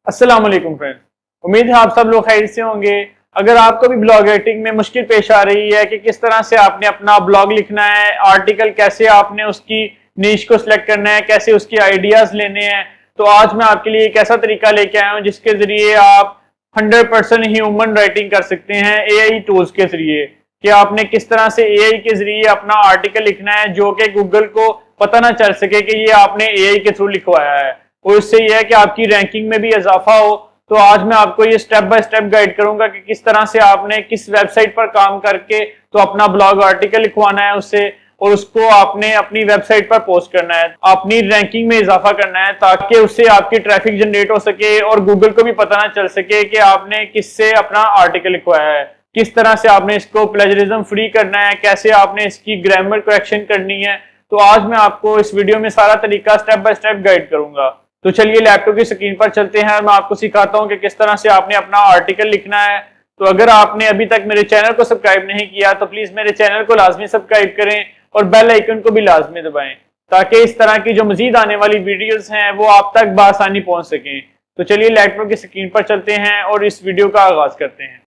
अस्सलाम वालेकुम फ्रेंड्स, उम्मीद है आप सब लोग खैर से होंगे। अगर आपको भी ब्लॉग राइटिंग में मुश्किल पेश आ रही है कि किस तरह से आपने अपना ब्लॉग लिखना है, आर्टिकल कैसे आपने उसकी नीश को सिलेक्ट करना है, कैसे उसकी आइडियाज लेने हैं, तो आज मैं आपके लिए एक ऐसा तरीका लेके आया हूँ जिसके जरिए आप 100% ह्यूमन राइटिंग कर सकते हैं एआई टूल्स के जरिए। कि आपने किस तरह से एआई के जरिए अपना आर्टिकल लिखना है जो कि गूगल को पता ना चल सके कि ये आपने एआई के थ्रू लिखवाया है, और इससे यह है कि आपकी रैंकिंग में भी इजाफा हो। तो आज मैं आपको ये स्टेप बाय स्टेप गाइड करूंगा कि किस तरह से आपने किस वेबसाइट पर काम करके तो अपना ब्लॉग आर्टिकल लिखवाना है उससे, और उसको आपने अपनी वेबसाइट पर पोस्ट करना है, अपनी रैंकिंग में इजाफा करना है ताकि उससे आपकी ट्रैफिक जनरेट हो सके और गूगल को भी पता ना चल सके कि आपने किससे अपना आर्टिकल लिखवाया है। किस तरह से आपने इसको प्लेजरिज्म फ्री करना है, कैसे आपने इसकी ग्रामर करेक्शन करनी है। तो आज मैं आपको इस वीडियो में सारा तरीका स्टेप बाय स्टेप गाइड करूंगा। तो चलिए लैपटॉप की स्क्रीन पर चलते हैं और मैं आपको सिखाता हूं कि किस तरह से आपने अपना आर्टिकल लिखना है। तो अगर आपने अभी तक मेरे चैनल को सब्सक्राइब नहीं किया तो प्लीज मेरे चैनल को लाजमी सब्सक्राइब करें और बेल आइकन को भी लाजमी दबाएं ताकि इस तरह की जो मजीद आने वाली वीडियोस हैं वो आप तक बआसानी पहुंच सकें। तो चलिए लैपटॉप की स्क्रीन पर चलते हैं और इस वीडियो का आगाज करते हैं।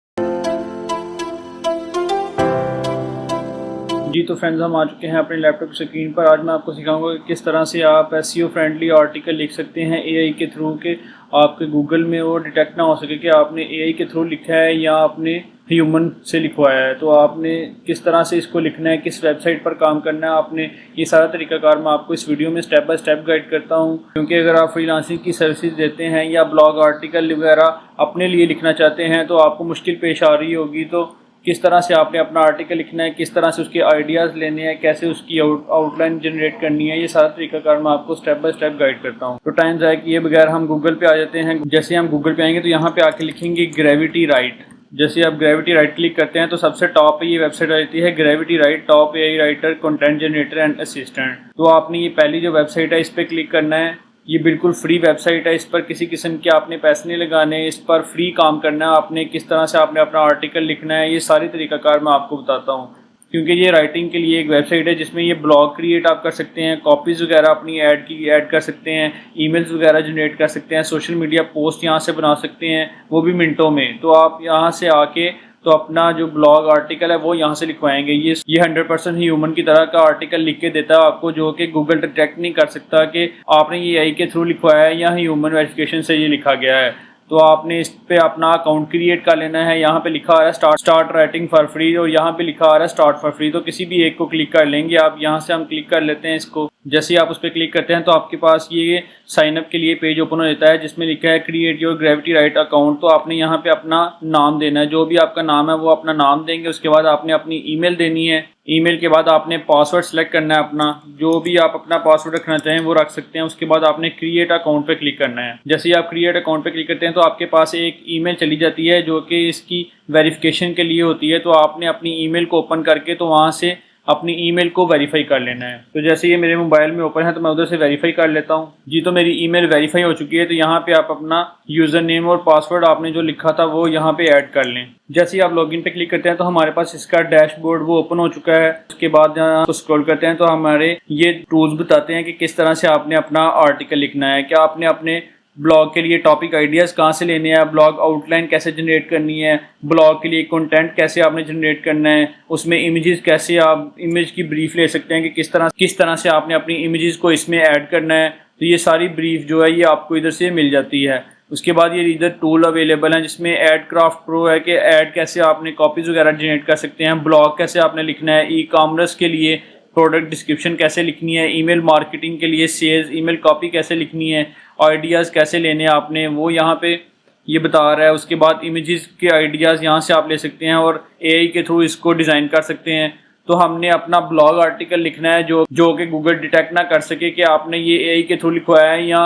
जी तो फ्रेंड्स, हम आ चुके हैं अपने लैपटॉप की स्क्रीन पर। आज मैं आपको सिखाऊंगा कि किस तरह से आप एसईओ फ्रेंडली आर्टिकल लिख सकते हैं एआई के थ्रू के आपके गूगल में वो डिटेक्ट ना हो सके कि आपने एआई के थ्रू लिखा है या आपने ह्यूमन से लिखवाया है। तो आपने किस तरह से इसको लिखना है, किस वेबसाइट पर काम करना है, आपने ये सारा तरीकाकार मैं आपको इस वीडियो में स्टेप बाय स्टेप गाइड करता हूँ। क्योंकि अगर आप फ्रीलांसिंग की सर्विसेज देते हैं या ब्लॉग आर्टिकल वगैरह अपने लिए लिखना चाहते हैं तो आपको मुश्किल पेश आ रही होगी। तो किस तरह से आपने अपना आर्टिकल लिखना है, किस तरह से उसके आइडियाज़ लेने हैं, कैसे उसकी आउटलाइन जनरेट करनी है, ये सारा तरीकाकार मैं आपको स्टेप बाय स्टेप गाइड करता हूँ। तो टाइम ज़ाया किए बगैर हम गूगल पे आ जाते हैं। जैसे हम गूगल पे आएंगे तो यहाँ पे आके लिखेंगे ग्रेविटी राइट। जैसे आप ग्रेविटी राइट क्लिक करते हैं तो सबसे टॉप पे ये वेबसाइट आ जाती है, gravity right top AI writer content generator and assistant. तो आपने ये पहली जो वेबसाइट है इस पर क्लिक करना है। ये बिल्कुल फ्री वेबसाइट है, इस पर किसी किस्म के आपने पैसे नहीं लगाने, इस पर फ्री काम करना है आपने। किस तरह से आपने अपना आर्टिकल लिखना है ये सारी तरीकाकार मैं आपको बताता हूँ। क्योंकि ये राइटिंग के लिए एक वेबसाइट है जिसमें ये ब्लॉग क्रिएट आप कर सकते हैं, कॉपीज़ वगैरह अपनी ऐड कर सकते हैं, ईमेल्स वगैरह जनरेट कर सकते हैं, सोशल मीडिया पोस्ट यहाँ से बना सकते हैं, वो भी मिनटों में। तो आप यहाँ से आके तो अपना जो ब्लॉग आर्टिकल है वो यहाँ से लिखवाएंगे। ये 100% ह्यूमन की तरह का आर्टिकल लिख के देता है आपको, जो कि गूगल डिटेक्ट नहीं कर सकता कि आपने ये एआई के थ्रू लिखवाया है या ह्यूमन वेरिफिकेशन से ये लिखा गया है। तो आपने इस पे अपना अकाउंट क्रिएट कर लेना है। यहाँ पे लिखा आ रहा है स्टार्ट राइटिंग फॉर फ्री और यहाँ पे लिखा आ रहा है स्टार्ट फॉर फ्री। तो किसी भी एक को क्लिक कर लेंगे आप। यहाँ से हम क्लिक कर लेते हैं इसको। जैसे ही आप उस पर क्लिक करते हैं तो आपके पास ये साइन अप के लिए पेज ओपन हो जाता है जिसमें लिखा है create your gravity right account. तो आपने यहाँ पे अपना नाम देना है, जो भी आपका नाम है वो अपना नाम देंगे। उसके बाद आपने अपनी ईमेल देनी है। ईमेल के बाद आपने पासवर्ड सेलेक्ट करना है अपना, जो भी आप अपना पासवर्ड रखना चाहें वो रख सकते हैं। उसके बाद आपने क्रिएट अकाउंट पे क्लिक करना है। जैसे ही आप क्रिएट अकाउंट पे क्लिक करते हैं तो आपके पास एक ईमेल चली जाती है जो कि इसकी वेरिफिकेशन के लिए होती है। तो आपने अपनी ईमेल को ओपन करके तो वहाँ से अपनी ईमेल को वेरीफाई कर लेना है। तो जैसे ये मेरे मोबाइल में ओपन है तो मैं उधर से वेरीफाई कर लेता हूँ। जी तो मेरी ईमेल वेरीफाई हो चुकी है। तो यहाँ पे आप अपना यूज़र नेम और पासवर्ड आपने जो लिखा था वो यहाँ पे ऐड कर लें। जैसे ही आप लॉगिन पे क्लिक करते हैं तो हमारे पास इसका डैशबोर्ड वो ओपन हो चुका है। उसके बाद यहाँ स्क्रॉल करते हैं तो हमारे ये टूल्स बताते हैं कि किस तरह से आपने अपना आर्टिकल लिखना है। क्या आपने अपने ब्लॉग के लिए टॉपिक आइडियाज़ कहाँ से लेने हैं, ब्लॉग आउटलाइन कैसे जनरेट करनी है, ब्लॉग के लिए कंटेंट कैसे आपने जनरेट करना है, उसमें इमेजेस कैसे आप इमेज की ब्रीफ ले सकते हैं कि किस तरह से आपने अपनी इमेजेस को इसमें ऐड करना है। तो ये सारी ब्रीफ जो है ये आपको इधर से मिल जाती है। उसके बाद ये इधर टूल अवेलेबल हैं जिसमें ऐड क्राफ्ट प्रो है कि ऐड कैसे आपने कॉपीज़ वगैरह जनरेट कर सकते हैं, ब्लॉग कैसे आपने लिखना है, ई कॉमर्स के लिए प्रोडक्ट डिस्क्रिप्शन कैसे लिखनी है, ईमेल मार्केटिंग के लिए सेल्स ईमेल कॉपी कैसे लिखनी है, आइडियाज़ कैसे लेने हैं आपने वो यहाँ पे ये बता रहा है। उसके बाद इमेजेस के आइडियाज़ यहाँ से आप ले सकते हैं और एआई के थ्रू इसको डिज़ाइन कर सकते हैं। तो हमने अपना ब्लॉग आर्टिकल लिखना है जो कि गूगल डिटेक्ट ना कर सके कि आपने ये एआई के थ्रू लिखवाया है या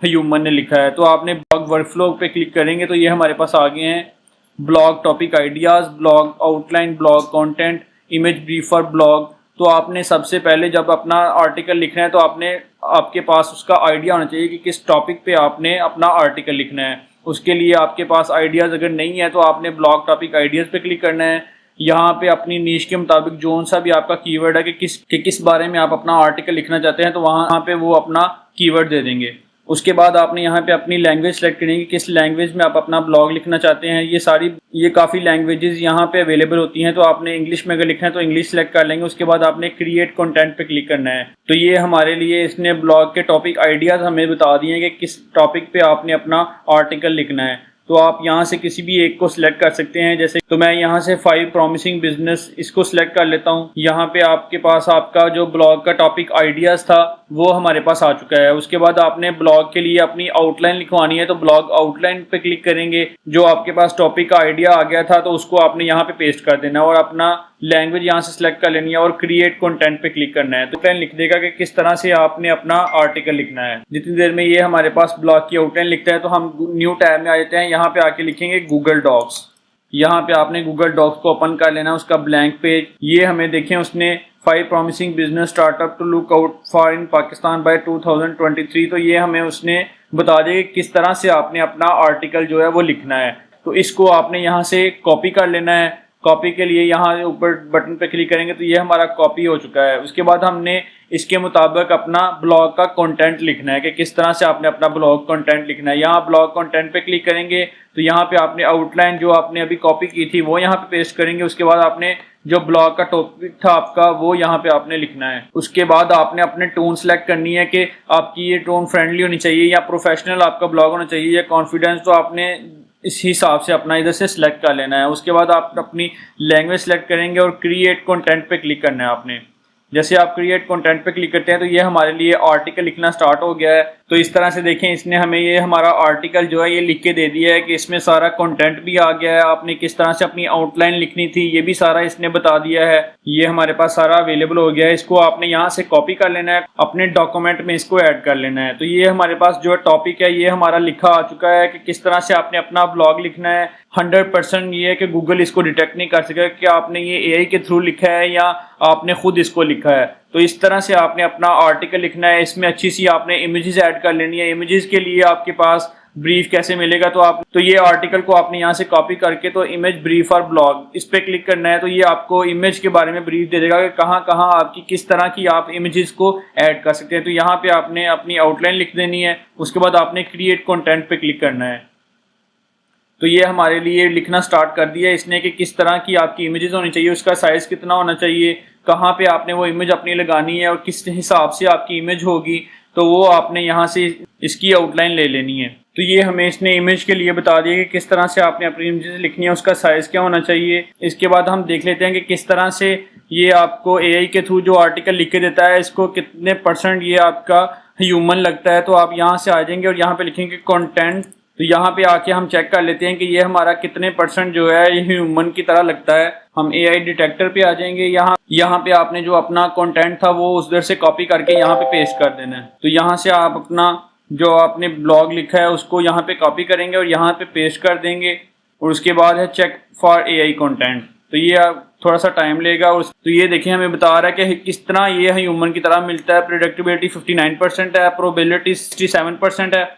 ह्यूमन ने लिखा है। तो आपने ब्लॉग वर्कफ्लो पे क्लिक करेंगे तो ये हमारे पास आ गए हैं blog topic ideas, blog outline, blog content, image brief for blog. तो आपने सबसे पहले जब अपना आर्टिकल लिखना है तो आपके पास उसका आइडिया होना चाहिए कि किस टॉपिक पे आपने अपना आर्टिकल लिखना है। उसके लिए आपके पास आइडियाज़ अगर नहीं है तो आपने ब्लॉग टॉपिक आइडियाज़ पे क्लिक करना है। यहाँ पे अपनी नीश के मुताबिक जो सा भी आपका कीवर्ड है कि किस बारे में आप अपना आर्टिकल लिखना चाहते हैं तो वहाँ पे वो अपना कीवर्ड दे देंगे। उसके बाद आपने यहाँ पे अपनी लैंग्वेज सेलेक्ट करनी है कि किस लैंग्वेज में आप अपना ब्लॉग लिखना चाहते हैं। ये काफ़ी लैंग्वेजेस यहाँ पे अवेलेबल होती हैं, तो आपने इंग्लिश में अगर लिखना है तो इंग्लिश सेलेक्ट कर लेंगे। उसके बाद आपने क्रिएट कंटेंट पे क्लिक करना है। तो ये हमारे लिए इसने ब्लॉग के टॉपिक आइडियाज़ हमें बता दिए हैं कि किस टॉपिक पे आपने अपना आर्टिकल लिखना है। तो आप यहाँ से किसी भी एक को सिलेक्ट कर सकते हैं। जैसे तो मैं यहाँ से 5 प्रॉमिसिंग बिजनेस इसको सिलेक्ट कर लेता हूँ। यहाँ पे आपके पास आपका जो ब्लॉग का टॉपिक आइडियाज़ था वो हमारे पास आ चुका है। उसके बाद आपने ब्लॉग के लिए अपनी आउटलाइन लिखवानी है, तो ब्लॉग आउटलाइन पे क्लिक करेंगे। जो आपके पास टॉपिक का आइडिया आ गया था तो उसको आपने यहाँ पे पेस्ट कर देना और अपना लैंग्वेज यहाँ से सिलेक्ट कर लेनी है और क्रिएट कंटेंट पे क्लिक करना है। तो आउटलाइन लिख देगा कि किस तरह से आपने अपना आर्टिकल लिखना है। जितनी देर में ये हमारे पास ब्लॉग की आउटलाइन लिखता है तो हम न्यू टैब में आ जाते हैं। यहाँ पे आके लिखेंगे गूगल डॉक्स। यहाँ पे आपने गूगल डॉक्स को ओपन कर लेना, उसका ब्लैंक पेज। ये हमें देखें उसने 5 promising business startup to look out for in Pakistan by 2023। तो ये हमें उसने बता दिया कि किस तरह से आपने अपना आर्टिकल जो है वो लिखना है। तो इसको आपने यहाँ से कॉपी कर लेना है। कॉपी के लिए यहाँ ऊपर बटन पे क्लिक करेंगे तो ये हमारा कॉपी हो चुका है। उसके बाद हमने इसके मुताबिक अपना ब्लॉग का कंटेंट लिखना है कि किस तरह से आपने अपना ब्लॉग कंटेंट लिखना है। यहाँ ब्लॉग कंटेंट पे क्लिक करेंगे तो यहाँ पे आपने आउटलाइन जो आपने अभी कॉपी की थी वो यहाँ पे पेस्ट करेंगे। उसके बाद आपने जो ब्लॉग का टॉपिक था आपका वो यहाँ पे आपने लिखना है। उसके बाद आपने अपने टोन सेलेक्ट करनी है कि आपकी ये टोन फ्रेंडली होनी चाहिए या प्रोफेशनल आपका ब्लॉग होना चाहिए या कॉन्फिडेंस। तो आपने इस हिसाब से अपना इधर से सिलेक्ट कर लेना है। उसके बाद आप अपनी लैंग्वेज सेलेक्ट करेंगे और क्रिएट कंटेंट पे क्लिक करना है आपने। जैसे आप क्रिएट कंटेंट पे क्लिक करते हैं तो ये हमारे लिए आर्टिकल लिखना स्टार्ट हो गया है। तो इस तरह से देखें इसने हमें ये हमारा आर्टिकल जो है ये लिख के दे दिया है कि इसमें सारा कंटेंट भी आ गया है। आपने किस तरह से अपनी आउटलाइन लिखनी थी ये भी सारा इसने बता दिया है। ये हमारे पास सारा अवेलेबल हो गया है। इसको आपने यहाँ से कॉपी कर लेना है, अपने डॉक्यूमेंट में इसको ऐड कर लेना है। तो ये हमारे पास जो टॉपिक है ये हमारा लिखा आ चुका है कि किस तरह से आपने अपना ब्लॉग लिखना है। 100% ये है कि गूगल इसको डिटेक्ट नहीं कर सकेगा कि आपने ये एआई के थ्रू लिखा है या आपने खुद इसको लिखा है। तो इस तरह से आपने अपना आर्टिकल लिखना है। इसमें अच्छी सी आपने इमेजेस ऐड कर लेनी है। इमेजेस के लिए आपके पास ब्रीफ कैसे मिलेगा, तो ये आर्टिकल को आपने यहाँ से कॉपी करके तो इमेज ब्रीफ और ब्लॉग इस पे क्लिक करना है। तो ये आपको इमेज के बारे में ब्रीफ दे देगा कि कहाँ कहाँ आपकी किस तरह की आप इमेजेस को ऐड कर सकते हैं। तो यहाँ पे आपने अपनी आउटलाइन लिख देनी है। उसके बाद आपने क्रिएट कंटेंट पे क्लिक करना है। तो ये हमारे लिए लिखना स्टार्ट कर दिया इसने कि किस तरह की आपकी इमेजेस होनी चाहिए, उसका साइज कितना होना चाहिए, कहाँ पे आपने वो इमेज अपनी लगानी है और किस हिसाब से आपकी इमेज होगी। तो वो आपने यहाँ से इसकी आउटलाइन ले लेनी है। तो ये हमें इसने इमेज के लिए बता दिया कि किस तरह से आपने अपनी इमेजेस लिखनी है, उसका साइज क्या होना चाहिए। इसके बाद हम देख लेते हैं कि किस तरह से ये आपको एआई के थ्रू जो आर्टिकल लिख के देता है इसको कितने % ये आपका ह्यूमन लगता है। तो आप यहाँ से आ जाएंगे और यहाँ पे लिखेंगे कंटेंट। तो यहाँ पे आके हम चेक कर लेते हैं कि ये हमारा कितने % जो है ये ह्यूमन की तरह लगता है। हम एआई डिटेक्टर पे आ जाएंगे। यहाँ पे आपने जो अपना कंटेंट था वो उधर से कॉपी करके यहाँ पे पेस्ट कर देना है। तो यहाँ से आप अपना जो आपने ब्लॉग लिखा है उसको यहाँ पे कॉपी करेंगे और यहाँ पे पेस्ट कर देंगे। और उसके बाद है चेक फॉर एआई कंटेंट। तो ये थोड़ा सा टाइम लेगा। तो ये देखिए हमें बता रहा है कि किस तरह ये ह्यूमन की तरह मिलता है। प्रेडिक्टेबिलिटी 59% है, प्रोबेबिलिटी 67% है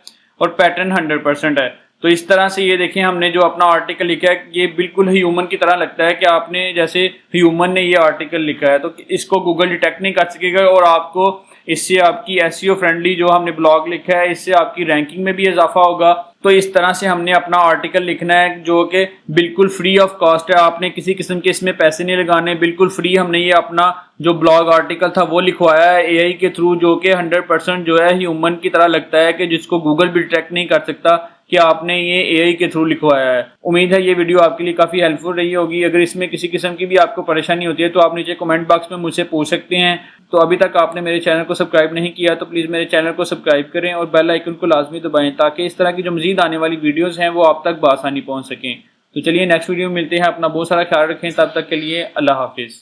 और पैटर्न 100% है। तो इस तरह से ये देखें हमने जो अपना आर्टिकल लिखा है ये बिल्कुल ह्यूमन की तरह लगता है कि आपने जैसे ह्यूमन ने ये आर्टिकल लिखा है। तो इसको गूगल डिटेक्ट नहीं कर सकेगा और आपको इससे आपकी एसईओ फ्रेंडली जो हमने ब्लॉग लिखा है इससे आपकी रैंकिंग में भी इजाफा होगा। तो इस तरह से हमने अपना आर्टिकल लिखना है जो कि बिल्कुल फ्री ऑफ कॉस्ट है। आपने किसी किस्म के इसमें पैसे नहीं लगाने, बिल्कुल फ्री हमने ये अपना जो ब्लॉग आर्टिकल था वो लिखवाया है एआई के थ्रू, जो कि 100% जो है ह्यूमन की तरह लगता है कि जिसको गूगल भी डिटेक्ट नहीं कर सकता कि आपने ये एआई के थ्रू लिखवाया है। उम्मीद है ये वीडियो आपके लिए काफ़ी हेल्पफुल रही होगी। अगर इसमें किसी किस्म की भी आपको परेशानी होती है तो आप नीचे कमेंट बॉक्स में मुझसे पूछ सकते हैं। तो अभी तक आपने मेरे चैनल को सब्सक्राइब नहीं किया तो प्लीज़ मेरे चैनल को सब्सक्राइब करें और बेल आइकन को लाजमी दबाएं ताकि इस तरह की जो मज़ीद आने वाली वीडियोज़ हैं वो आप तक बआसानी पहुँच सकें। तो चलिए नेक्स्ट वीडियो में मिलते हैं। अपना बहुत सारा ख्याल रखें। तब तक के लिए अल्लाह हाफिज़।